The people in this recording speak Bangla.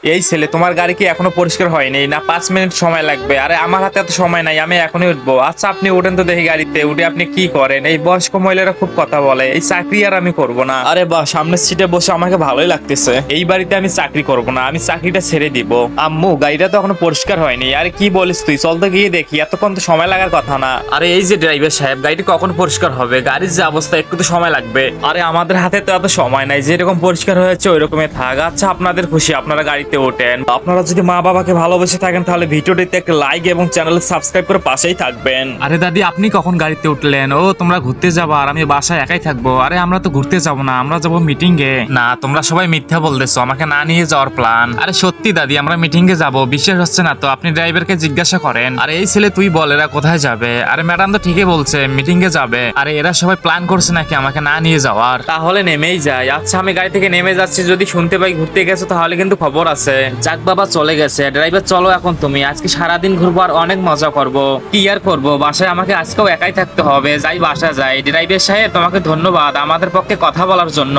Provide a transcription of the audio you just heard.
এই ছেলে, তোমার গাড়ি কি এখনো পরিষ্কার হয়নি? না 5 মিনিট সময় লাগবে? আরে আমার হাতে এত সময় নাই, আমি এখনই উঠবো। আচ্ছা আপনি উঠেন তো দেখি গাড়িতে। উঠে আপনি কি করেন? এই বয়স্ক মহিলারা খুব কথা বলে, এই চাকরি আর আমি করব না। আরে বাহ, সামনের সিটে বসে আমাকে ভালোই লাগতেছে। এই বাড়িতে আমি চাকরি করব না, আমি চাকরিটা ছেড়ে দিব। আম্মু, গাড়িটা তো এখনো পরিষ্কার হয়নি। আরে কি বলিস তুই? চল তো গিয়ে দেখি, এতক্ষণ তো সময় লাগার কথা না। আরে এই যে ড্রাইভার সাহেব, গাড়িটি কখন পরিষ্কার হবে? গাড়ির যে অবস্থা, একটু তো সময় লাগবে। আরে আমাদের হাতে তো এত সময় নাই, যেরকম পরিষ্কার হয়েছে ওই রকমই থাক। আচ্ছা আপনাদের খুশি, আপনারা গাড়িতে ওঠেন। আপনারা যদি মা বাবাকে ভালোবেসে থাকেন তাহলে ভিডিওটিতে একটা লাইক এবং চ্যানেল সাবস্ক্রাইব করে পাশেই থাকবেন। আরে দাদি, আপনি কখন গাড়িতে উঠলেন? ও, তোমরা ঘুরতে যাবো আর আমি বাসায় একাই থাকবো? আরে আমরা তো ঘুরতে যাবো না, আমরা যাবো মিটিং এ। না, তোমরা সবাই মিথ্যা বলতেছো, আমাকে না নিয়ে যাওয়ার প্ল্যান। আরে সত্যি দাদি, আমরা মিটিং এ যাবো। বিশ্বাস হচ্ছে না তো? আপনি ড্রাইভারকে জিজ্ঞাসা করেন। আরে এই ছেলে, তুই বল এরা কোথায় যাবে? আরে ম্যাডাম তো ঠিকই বলছে, মিটিং এ যাবে। আরে এরা সবাই প্ল্যান করছে নাকি আমাকে না নিয়ে যাওয়ার? তাহলে নেমেই যাই। আচ্ছা আমি গাড়ি থেকে নেমে যাচ্ছি, যদি শুনতে পাই ঘুরতে গেছো তাহলে কিন্তু খবর আছে। যাক বাবা, চলে গেছে। ড্রাইভার চলো এখন তুমি, আজকে সারাদিন ঘুরবো আর অনেক মজা করব। কি আর করবো, বাসায় আমাকে আজকেও একাই থাকতে হবে। যাই বাসা যাই। ড্রাইভার সাহেব, তোমাকে ধন্যবাদ আমাদের পক্ষে কথা বলার জন্য।